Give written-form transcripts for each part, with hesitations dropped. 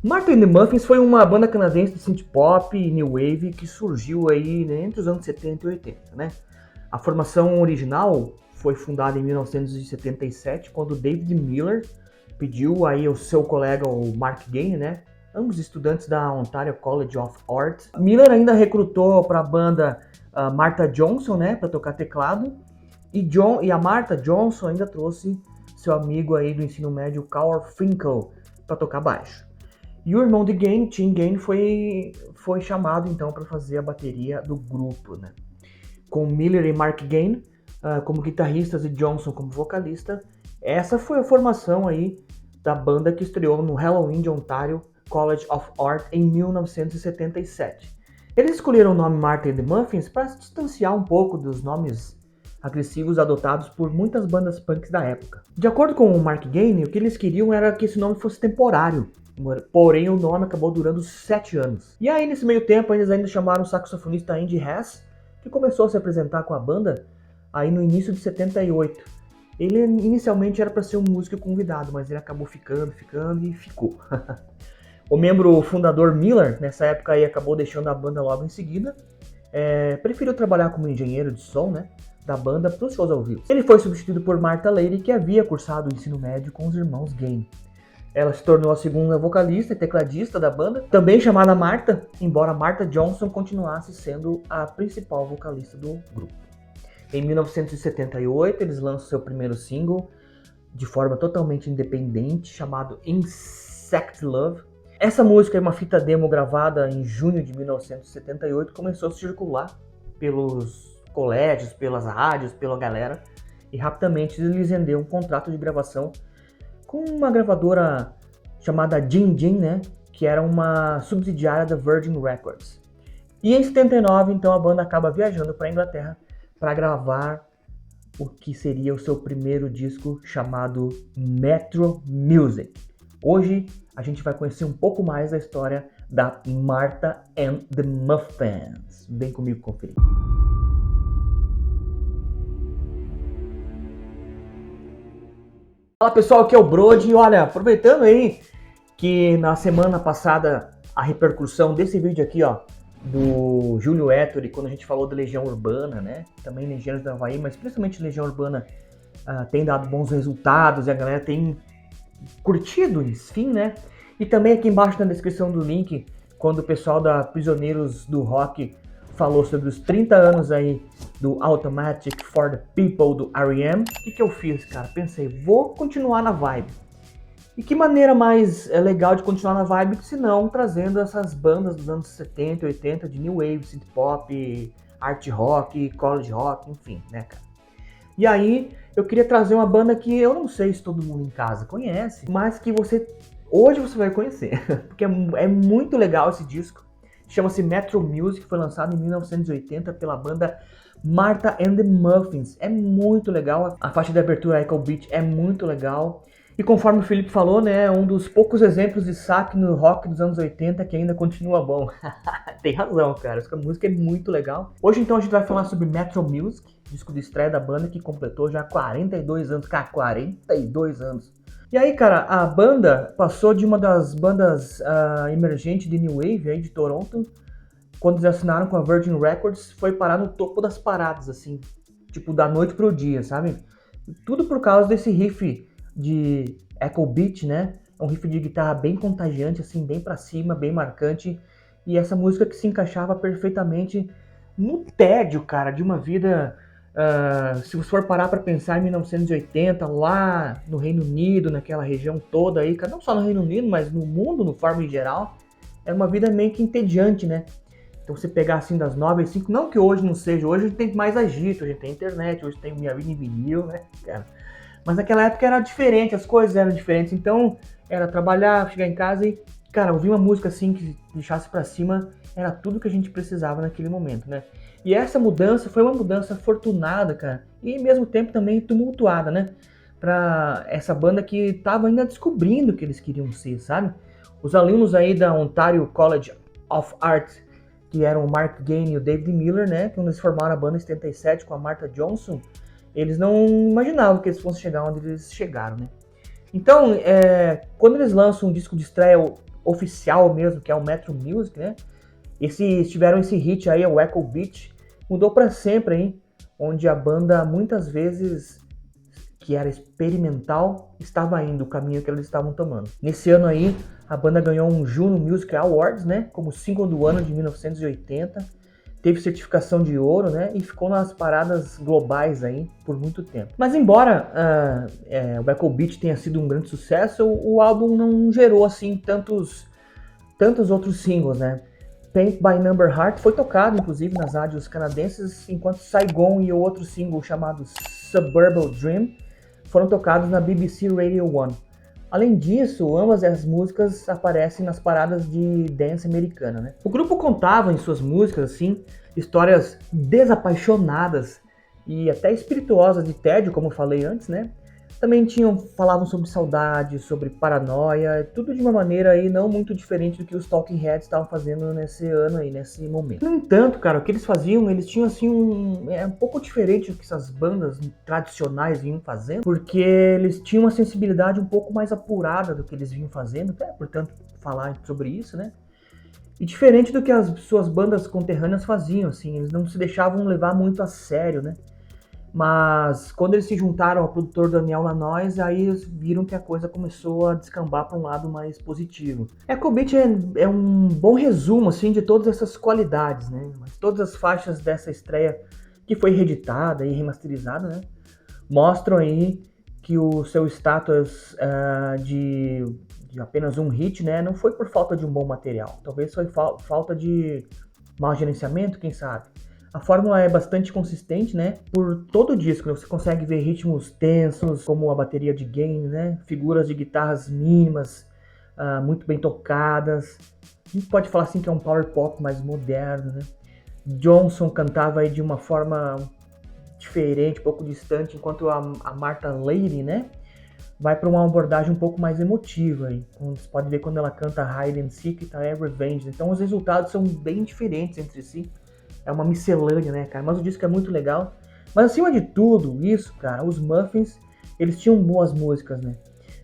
Martha and the Muffins foi uma banda canadense de synth pop e new wave que surgiu aí, né, entre os anos 70 e 80, né? A formação original foi fundada em 1977, quando David Miller pediu aí ao seu colega, o Mark Gaine, né, ambos estudantes da Ontario College of Art. Miller ainda recrutou para a banda Martha Johnson, né, para tocar teclado, e a Martha Johnson ainda trouxe seu amigo aí do ensino médio, Carl Finkel, para tocar baixo. E o irmão de Gaine, Tim Gaine, foi chamado então para fazer a bateria do grupo, né? Com Miller e Mark Gaine como guitarristas e Johnson como vocalista, essa foi a formação aí da banda que estreou no Halloween de Ontario College of Art em 1977. Eles escolheram o nome Martha and the Muffins para se distanciar um pouco dos nomes agressivos adotados por muitas bandas punks da época. De acordo com o Mark Gaine, o que eles queriam era que esse nome fosse temporário, porém o nome acabou durando 7 anos. E aí nesse meio tempo eles ainda chamaram o saxofonista Andy Hess, que começou a se apresentar com a banda aí no início de 78. Ele inicialmente era para ser um músico convidado, mas ele acabou ficando e ficou. O membro fundador Miller, nessa época aí, acabou deixando a banda logo em seguida. Preferiu trabalhar como engenheiro de som, né, da banda para os shows ao vivo. Ele foi substituído por Martha Lady, que havia cursado o ensino médio com os irmãos Gaine. Ela se tornou a segunda vocalista e tecladista da banda, também chamada Martha, embora Martha Johnson continuasse sendo a principal vocalista do grupo. Em 1978, eles lançam seu primeiro single de forma totalmente independente, chamado Insect Love. Essa música é uma fita demo gravada em junho de 1978, começou a circular pelos colégios, pelas rádios, pela galera, e rapidamente eles renderam um contrato de gravação com uma gravadora chamada Jim Jim, né, que era uma subsidiária da Virgin Records. E em 79, então, a banda acaba viajando para a Inglaterra para gravar o que seria o seu primeiro disco, chamado Metro Music. Hoje a gente vai conhecer um pouco mais da história da Martha and the Muffins. Vem comigo conferir. Fala pessoal, aqui é o Brody. Olha, aproveitando aí que na semana passada a repercussão desse vídeo aqui, ó, do Júlio Ettore, quando a gente falou da Legião Urbana, né, também Legionários do Havaí, mas principalmente Legião Urbana tem dado bons resultados e a galera tem curtido, enfim, né, e também aqui embaixo na descrição do link, quando o pessoal da Prisioneiros do Rock falou sobre os 30 anos aí do Automatic for the People do R.E.M., o que eu fiz, cara? Pensei, vou continuar na vibe. E que maneira mais legal de continuar na vibe que se não trazendo essas bandas dos anos 70 e 80 de new wave, synth pop, art rock, college rock, enfim, né, cara? E aí eu queria trazer uma banda que eu não sei se todo mundo em casa conhece, mas que hoje você vai conhecer, porque é muito legal esse disco. Chama-se Metro Music, foi lançado em 1980 pela banda Martha and the Muffins. É muito legal, a faixa de abertura Echo Beat é muito legal. E conforme o Felipe falou, né, é um dos poucos exemplos de saque no rock dos anos 80 que ainda continua bom. Tem razão, cara, essa música é muito legal. Hoje então a gente vai falar sobre Metro Music, disco de estreia da banda que completou já 42 anos, cara, 42 anos. E aí, cara, a banda passou de uma das bandas emergentes de New Wave aí de Toronto, quando eles assinaram com a Virgin Records, foi parar no topo das paradas, assim, tipo, da noite pro dia, sabe? Tudo por causa desse riff de Echo Beat, né? É um riff de guitarra bem contagiante, assim, bem pra cima, bem marcante, e essa música que se encaixava perfeitamente no tédio, cara, de uma vida... se você for parar para pensar em 1980, lá no Reino Unido, naquela região toda aí, não só no Reino Unido, mas no mundo, no forma em geral, era uma vida meio que entediante, né? Então você pegar assim das 9 às 5, não que hoje não seja, hoje a gente tem mais agito, a gente tem internet, hoje tem minha vida em vinil, né, cara? Mas naquela época era diferente, as coisas eram diferentes, então era trabalhar, chegar em casa e, cara, ouvir uma música assim que deixasse pra cima, era tudo que a gente precisava naquele momento, né? E essa mudança foi uma mudança afortunada, cara, e ao mesmo tempo também tumultuada, né? Pra essa banda que tava ainda descobrindo o que eles queriam ser, sabe? Os alunos aí da Ontario College of Art, que eram o Mark Gaine e o David Miller, né? Quando eles formaram a banda em 77 com a Martha Johnson, eles não imaginavam que eles fossem chegar onde eles chegaram, né? Então, quando eles lançam um disco de estreia oficial mesmo, que é o Metro Music, né? Tiveram esse hit aí, o Echo Beat, mudou para sempre, hein? Onde a banda muitas vezes, que era experimental, estava indo o caminho que eles estavam tomando. Nesse ano aí, a banda ganhou um Juno Music Awards, né? Como single do ano de 1980. Teve certificação de ouro, né? E ficou nas paradas globais aí por muito tempo. Mas embora o Echo Beat tenha sido um grande sucesso, o álbum não gerou assim tantos outros singles, né? Paint by Number Heart foi tocado, inclusive, nas rádios canadenses, enquanto Saigon e o outro single chamado Suburban Dream foram tocados na BBC Radio 1. Além disso, ambas as músicas aparecem nas paradas de dance americana, né? O grupo contava em suas músicas, assim, histórias desapaixonadas e até espirituosas de tédio, como eu falei antes, né? Também falavam sobre saudade, sobre paranoia, tudo de uma maneira aí não muito diferente do que os Talking Heads estavam fazendo nesse ano aí, nesse momento. No entanto, cara, o que eles faziam, eles tinham assim um pouco diferente do que essas bandas tradicionais vinham fazendo, porque eles tinham uma sensibilidade um pouco mais apurada do que eles vinham fazendo, até portanto falar sobre isso, né? E diferente do que as suas bandas conterrâneas faziam, assim, eles não se deixavam levar muito a sério, né? Mas quando eles se juntaram ao produtor Daniel Lanois, aí eles viram que a coisa começou a descambar para um lado mais positivo. Echo Beat é um bom resumo assim, de todas essas qualidades, né? Todas as faixas dessa estreia que foi reeditada e remasterizada, né? Mostram aí que o seu status de apenas um hit, né? Não foi por falta de um bom material. Talvez foi falta de mau gerenciamento, quem sabe? A fórmula é bastante consistente, né? Por todo o disco, né? Você consegue ver ritmos tensos, como a bateria de gain, né? Figuras de guitarras mínimas, muito bem tocadas. A gente pode falar assim que é um power pop mais moderno, né? Johnson cantava aí de uma forma diferente, um pouco distante, enquanto a Martha Lady, né? Vai para uma abordagem um pouco mais emotiva. Aí. Você pode ver quando ela canta Hide and Seek e Revenge. Então os resultados são bem diferentes entre si. É uma miscelânea, né, cara? Mas o disco é muito legal. Mas acima de tudo isso, cara, os Muffins, eles tinham boas músicas, né?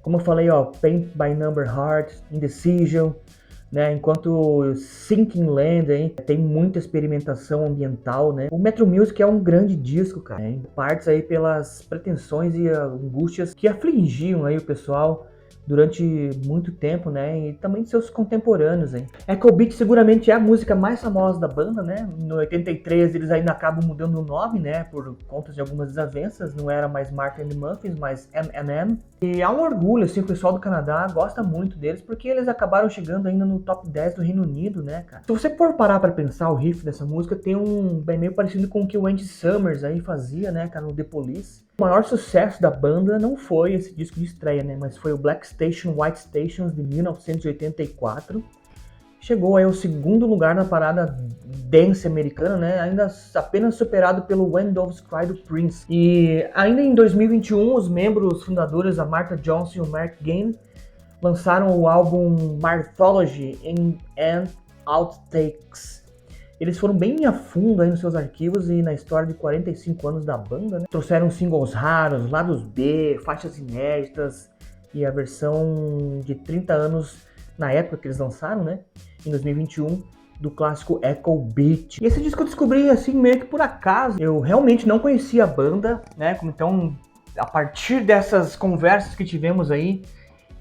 Como eu falei, ó, Paint by Number Heart, Indecision, né? Enquanto Sinking Land, hein, tem muita experimentação ambiental, né? O Metro Music é um grande disco, cara, em partes aí pelas pretensões e angústias que afligiam aí o pessoal durante muito tempo, né, e também de seus contemporâneos, hein. Echo Beat seguramente é a música mais famosa da banda, né, no 83 eles ainda acabam mudando o nome, né, por conta de algumas desavenças, não era mais Martin and the Muffins, mas M&M, e há um orgulho, assim, o pessoal do Canadá gosta muito deles, porque eles acabaram chegando ainda no top 10 do Reino Unido, né, cara. Se você for parar pra pensar, o riff dessa música tem bem meio parecido com o que o Andy Summers aí fazia, né, cara, no The Police. O maior sucesso da banda não foi esse disco de estreia, né, mas foi o Black Station, White Stations de 1984. Chegou aí ao segundo lugar na parada dance americana, né, ainda apenas superado pelo When Doves Cry do Prince. E ainda em 2021, os membros fundadores, a Martha Johnson e o Mark Gain, lançaram o álbum Marthology and Outtakes. Eles foram bem a fundo aí nos seus arquivos e na história de 45 anos da banda, né? Trouxeram singles raros, lados B, faixas inéditas e a versão de 30 anos na época que eles lançaram, né? Em 2021, do clássico Echo Beat. E esse disco eu descobri assim meio que por acaso. Eu realmente não conhecia a banda, né? Então, a partir dessas conversas que tivemos aí,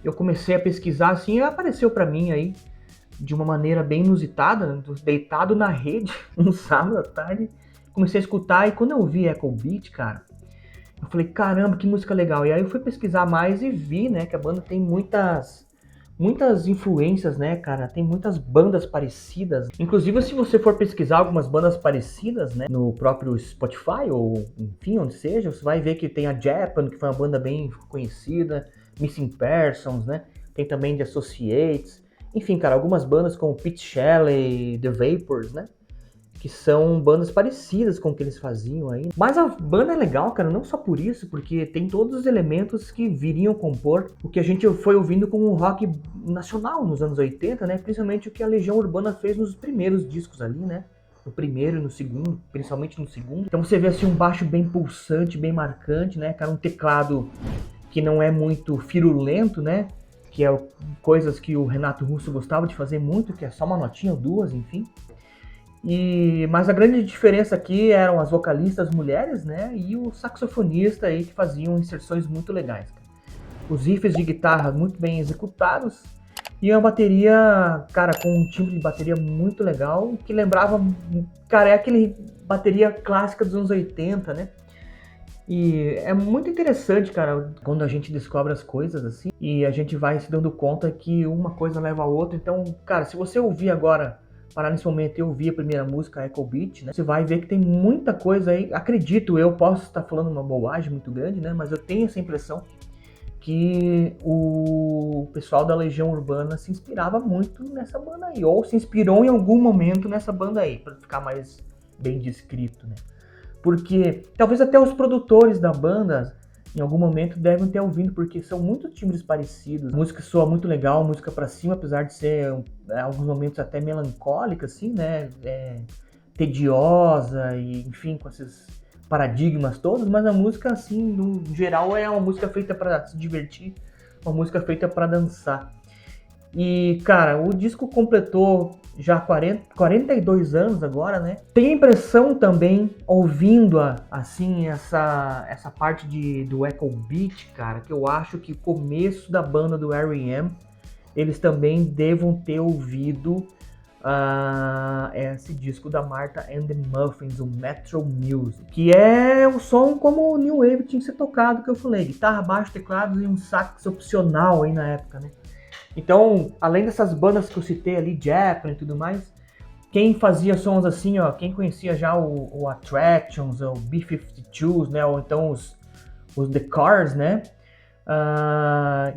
eu comecei a pesquisar assim e apareceu pra mim aí de uma maneira bem inusitada, deitado na rede, um sábado à tarde, comecei a escutar e quando eu vi Echo Beat, cara, eu falei, caramba, que música legal. E aí eu fui pesquisar mais e vi, né, que a banda tem muitas influências, né, cara, tem muitas bandas parecidas. Inclusive, se você for pesquisar algumas bandas parecidas, né, no próprio Spotify ou, enfim, onde seja, você vai ver que tem a Japan, que foi uma banda bem conhecida, Missing Persons, né, tem também The Associates. Enfim, cara, algumas bandas como Pete Shelley, The Vapors, né? Que são bandas parecidas com o que eles faziam aí. Mas a banda é legal, cara, não só por isso, porque tem todos os elementos que viriam compor o que a gente foi ouvindo como rock nacional nos anos 80, né? Principalmente o que a Legião Urbana fez nos primeiros discos ali, né? No primeiro e no segundo, principalmente no segundo. Então você vê assim um baixo bem pulsante, bem marcante, né? Cara, um teclado que não é muito firulento, né? que é coisas que o Renato Russo gostava de fazer muito, que é só uma notinha ou duas, enfim. Mas a grande diferença aqui eram as vocalistas mulheres, né, e o saxofonista aí que faziam inserções muito legais. Os riffs de guitarra muito bem executados e uma bateria, cara, com um timbre de bateria muito legal, que lembrava, cara, é aquele bateria clássica dos anos 80, né? E é muito interessante, cara, quando a gente descobre as coisas assim e a gente vai se dando conta que uma coisa leva a outra. Então, cara, se você ouvir agora, parar nesse momento e ouvir a primeira música, Echo Beat, né, você vai ver que tem muita coisa aí. Acredito, eu posso estar falando uma bobagem muito grande, né, mas eu tenho essa impressão que o pessoal da Legião Urbana se inspirava muito nessa banda aí, ou se inspirou em algum momento nessa banda aí, para ficar mais bem descrito, né? Porque talvez até os produtores da banda em algum momento devem ter ouvido, porque são muitos timbres parecidos. A música soa muito legal, música pra cima, apesar de ser em alguns momentos até melancólica, assim, né? Tediosa e, enfim, com esses paradigmas todos, mas a música, assim, no geral, é uma música feita para se divertir, uma música feita para dançar. E, cara, o disco completou já 42 anos agora, né? Tenho a impressão também, ouvindo assim, essa parte do Echo Beat, cara, que eu acho que o começo da banda do R.E.M., eles também devam ter ouvido esse disco da Martha and the Muffins, o Metro Music, que é o som como o New Wave tinha que ser tocado, que eu falei, guitarra, baixo, teclados e um sax opcional aí na época, né? Então, além dessas bandas que eu citei ali, Zeppelin e tudo mais, quem fazia sons assim, ó, quem conhecia já o Attractions, o B-52s, né, ou então os The Cars, né,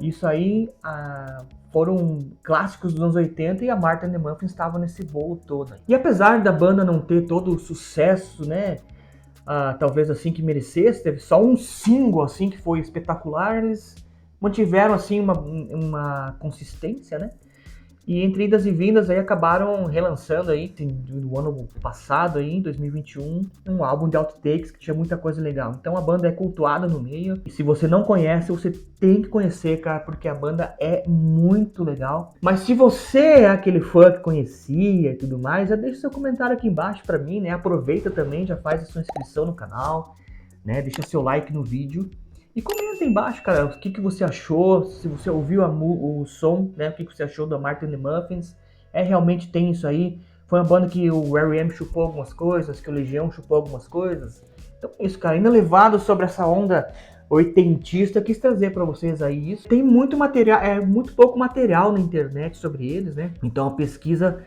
isso aí foram clássicos dos anos 80 e a Martha and the Muffins estava nesse voo todo. E apesar da banda não ter todo o sucesso, né, talvez assim que merecesse, teve só um single assim que foi espetacular, eles mantiveram assim uma consistência, né? E entre idas e vindas aí acabaram relançando aí no ano passado aí, em 2021, um álbum de outtakes que tinha muita coisa legal. Então a banda é cultuada no meio e se você não conhece, você tem que conhecer, cara, porque a banda é muito legal. Mas se você é aquele fã que conhecia e tudo mais, já deixa seu comentário aqui embaixo pra mim, né? Aproveita também, já faz a sua inscrição no canal, né? Deixa seu like no vídeo. E comenta aí embaixo, cara, o que você achou, se você ouviu o som, né, o que você achou da Martha and the Muffins. Realmente tem isso aí. Foi uma banda que o R.E.M. chupou algumas coisas, que o Legião chupou algumas coisas. Então é isso, cara. Ainda levado sobre essa onda oitentista, quis trazer pra vocês aí isso. Tem muito material, muito pouco material na internet sobre eles, né? Então a pesquisa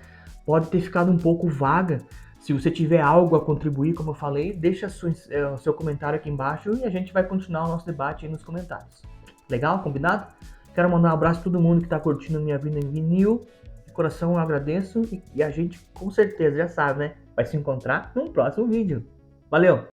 pode ter ficado um pouco vaga. Se você tiver algo a contribuir, como eu falei, deixa o seu comentário aqui embaixo e a gente vai continuar o nosso debate aí nos comentários. Legal? Combinado? Quero mandar um abraço a todo mundo que está curtindo minha vida em vinil. De coração eu agradeço e a gente com certeza já sabe, né? Vai se encontrar num próximo vídeo. Valeu!